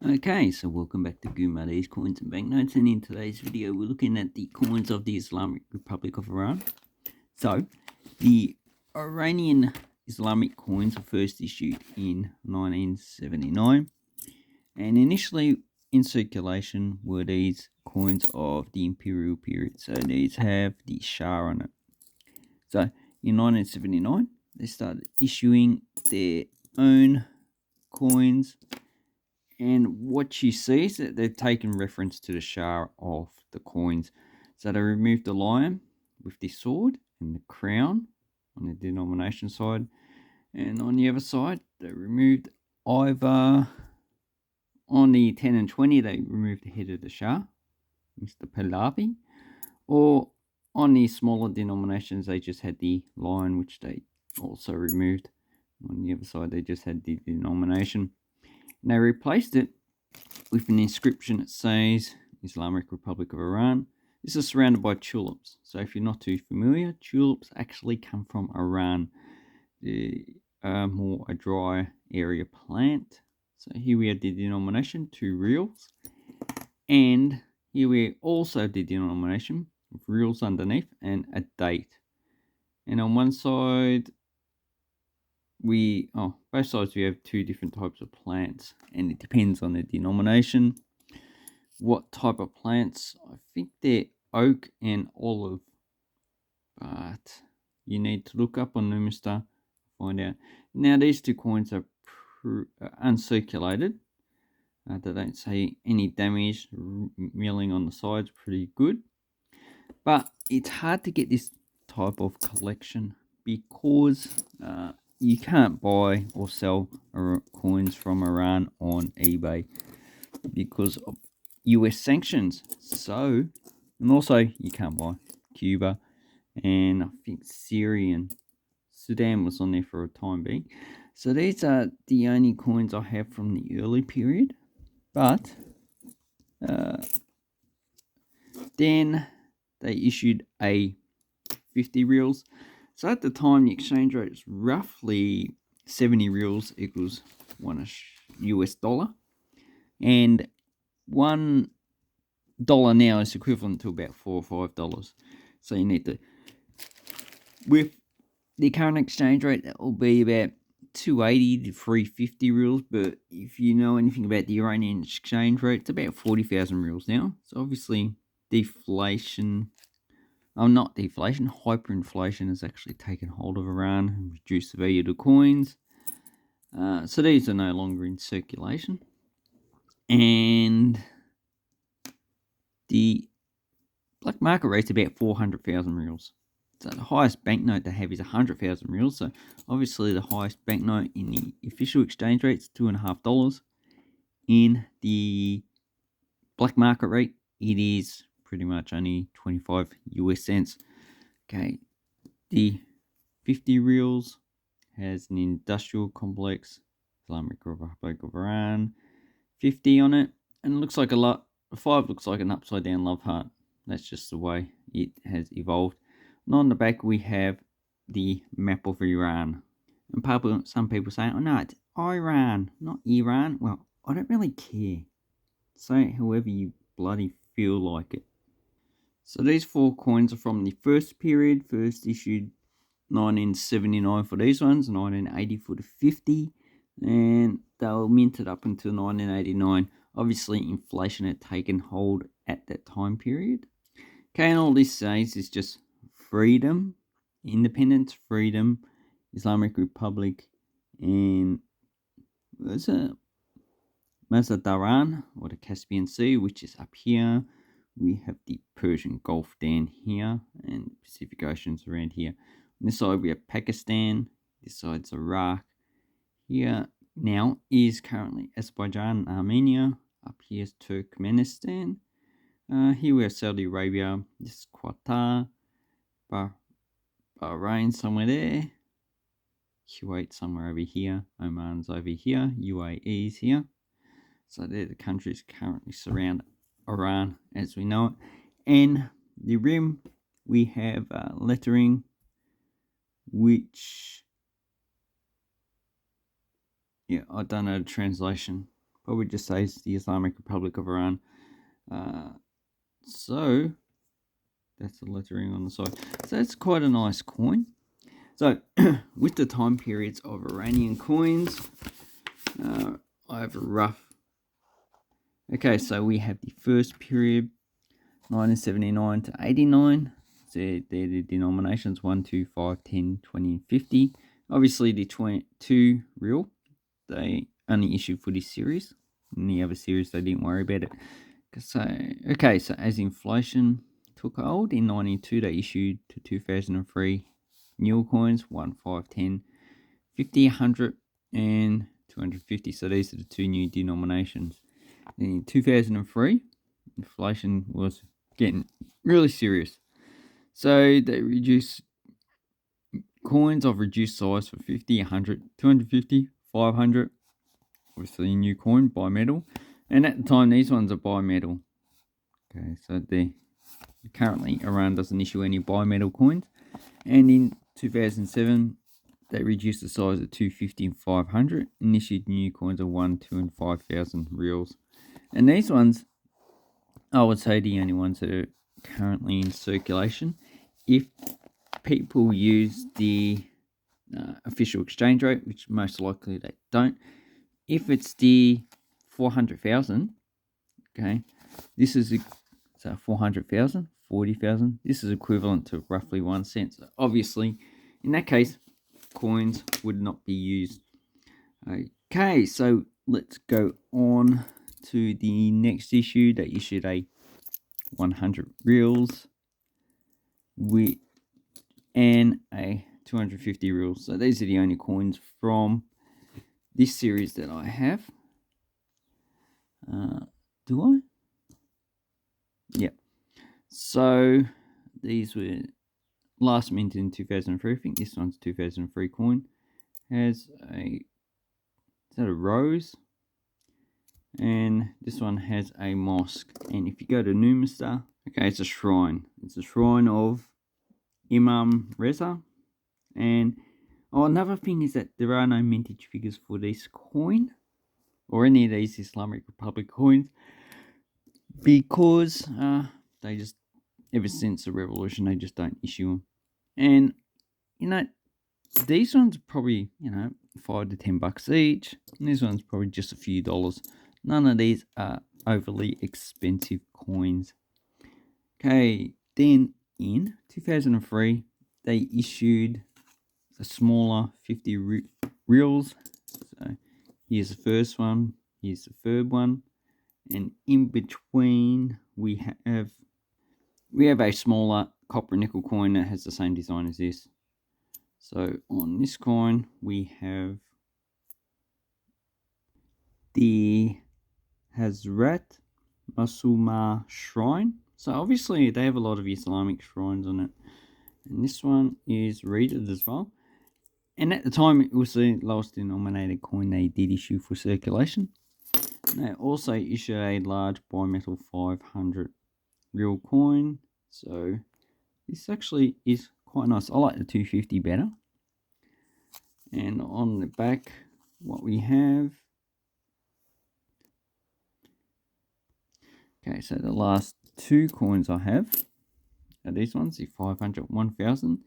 Okay, so welcome back to Gumade's Coins and Banknotes, and in today's video we're looking at the coins of the Islamic Republic of Iran. So, the Iranian Islamic coins were first issued in 1979, and initially in circulation were these coins of the imperial period. So these have the Shah on it. So in 1979 they started issuing their own coins. And what you see is that they've taken reference to the Shah of the coins. So they removed the lion with the sword and the crown on the denomination side. And on the other side, they removed either on the 10 and 20, they removed the head of the Shah, Mr. Pahlavi, or on the smaller denominations, they just had the lion, which they also removed. On the other side, they just had the denomination. And they replaced it with an inscription that says Islamic Republic of Iran. This is surrounded by tulips. So if you're not too familiar, tulips actually come from Iran. They are more a dry area plant. So here we have the denomination, 2 reals. And here we also have the denomination with reals underneath and a date. And on one side, both sides we have 2 different types of plants, and it depends on the denomination. What type of plants? I think they're oak and olive, but you need to look up on Lumista to find out. Now these 2 coins are uncirculated. They don't say any damage. Milling on the sides pretty good, but it's hard to get this type of collection because you can't buy or sell coins from Iran on eBay because of US sanctions. So, and also you can't buy Cuba, and I think Syria and Sudan was on there for a time being. So these are the only coins I have from the early period. But then they issued a 50 reals. So at the time, the exchange rate is roughly 70 reals equals $1 US, and $1 now is equivalent to about $4 or $5. So you need to, with the current exchange rate, that will be about 280 to 350 reals. But if you know anything about the Iranian exchange rate, it's about 40,000 reals now. So obviously, hyperinflation has actually taken hold of Iran and reduced the value of the coins. So these are no longer in circulation. And the black market rate's about 400,000 reals. So the highest banknote they have is 100,000 reals. So obviously the highest banknote in the official exchange rate is $2.50. In the black market rate, it is pretty much only 25 US cents. Okay, the 50 reals has an industrial complex, Islamic Republic of Iran, 50 on it, and it looks like a lot. The 5 looks like an upside down love heart. That's just the way it has evolved. And on the back we have the map of Iran. And some people say, oh no, it's Iran, not Iran. Well, I don't really care. Say it however you bloody feel like it. So these 4 coins are from the first period, first issued 1979 for these ones, 1980 for the 50, and they were minted up until 1989. Obviously, inflation had taken hold at that time period. Okay, and all this says is just freedom, independence, freedom, Islamic Republic, and Mazandaran, or the Caspian Sea, which is up here. We have the Persian Gulf down here, and Pacific Ocean's around here. On this side we have Pakistan, this side's Iraq. Here now is currently Azerbaijan and Armenia. Up here is Turkmenistan. Here we have Saudi Arabia, this is Qatar, Bahrain somewhere there, Kuwait somewhere over here, Oman's over here, UAE's here. So they're the countries currently surround Iran as we know it. And the rim, we have lettering, which, I don't know the translation. probably just says the Islamic Republic of Iran. So that's the lettering on the side. So it's quite a nice coin. So with the time periods of Iranian coins, I have a rough. Okay, so we have the first period, 1979 to 89. So they're the denominations 1, 2, 5, 10, 20, and 50. Obviously, the 22 Rial, they only issued for this series. In the other series, they didn't worry about it. So, okay, so as inflation took hold in 92, they issued to 2003 new coins 1, 5, 10, 50, 100, and 250. So these are the two new denominations. In 2003, inflation was getting really serious. So they reduced coins of reduced size for 50, 100, 250, 500. Obviously, a new coin, bimetal. And at the time, these ones are bimetal. Okay, so currently Iran doesn't issue any bimetal coins. And in 2007, they reduced the size of 250 and 500 and issued new coins of 1, 2, and 5,000 reals. And these ones, I would say, the only ones that are currently in circulation. If people use the official exchange rate, which most likely they don't, if it's the 400,000, okay, this is so 400,000, 40,000. This is equivalent to roughly 1 cent. So obviously, in that case, coins would not be used. Okay, so let's go on to the next issue. They issued a 100 reals and a 250 reals. So these are the only coins from this series that I have. Do I? Yep. So these were last minted in 2003. I think this one's 2003 coin. Has a, is that a rose? And this one has a mosque. And if you go to Numistar, okay, it's a shrine. It's a shrine of Imam Reza. And another thing is that there are no mintage figures for this coin or any of these Islamic Republic coins because they just, ever since the revolution, they just don't issue them. And these ones are probably, $5 to $10 each. And this one's probably just a few dollars. None of these are overly expensive coins. Okay, then in 2003, they issued a smaller 50 reals. So here's the first one, here's the third one, and in between we have a smaller copper nickel coin that has the same design as this. So on this coin we have the Hazrat Masuma shrine. So obviously they have a lot of Islamic shrines on it. And this one is reeded as well. And at the time it was the lowest denominated coin they did issue for circulation. And they also issued a large bimetal 500 real coin. So this actually is quite nice. I like the 250 better. And on the back, what we have. Okay, so the last two coins I have are these ones, the 500, 1000.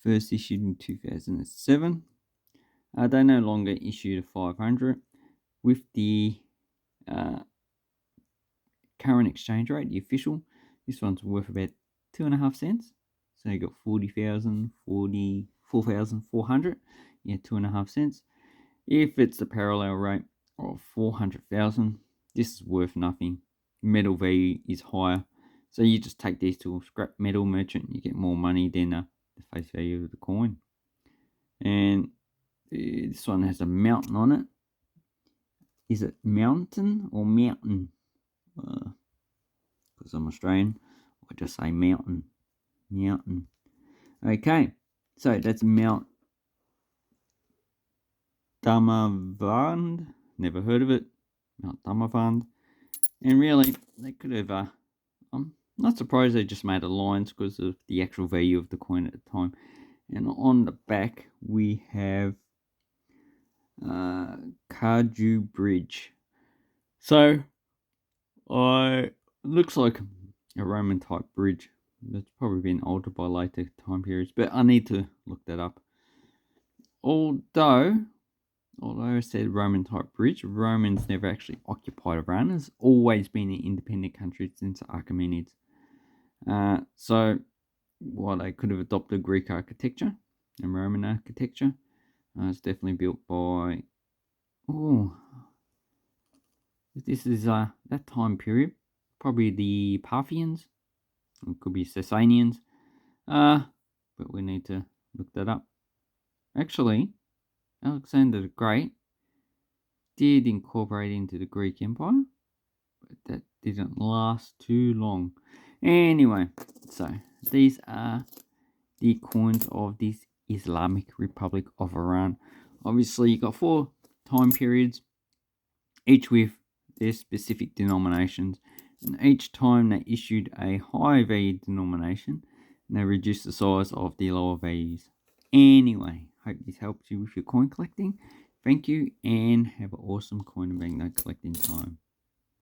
First issued in 2007. They no longer issued a 500 with the current exchange rate, the official. This one's worth about 2.5 cents. So you got 40,000, 44,400. Yeah, 2.5 cents. If it's the parallel rate of 400,000, this is worth nothing. Metal value is higher. So you just take these to a scrap metal merchant, you get more money than the face value of the coin. And this one has a mountain on it. Is it mountain or mountain? Because I'm Australian, I just say mountain. Mountain. Okay, so that's Mount Damavand. Never heard of it. Mount Damavand. And really, they could have, I'm not surprised they just made a lines because of the actual value of the coin at the time. And on the back, we have Kaju Bridge. So I looks like a Roman type bridge. That's probably been altered by later time periods, but I need to look that up. Although I said Roman type bridge, Romans never actually occupied Iran. It's always been an independent country since Achaemenids. So while they could have adopted Greek architecture and Roman architecture, it's definitely built by. Oh, this is that time period. Probably the Parthians. It could be Sasanians. But we need to look that up. Actually, Alexander the Great did incorporate into the Greek Empire, but that didn't last too long. Anyway, so these are the coins of this Islamic Republic of Iran. Obviously, you got 4 time periods, each with their specific denominations, and each time they issued a high value denomination, and they reduced the size of the lower values. Anyway, hope this helps you with your coin collecting. Thank you, and have an awesome coin and banknote collecting time.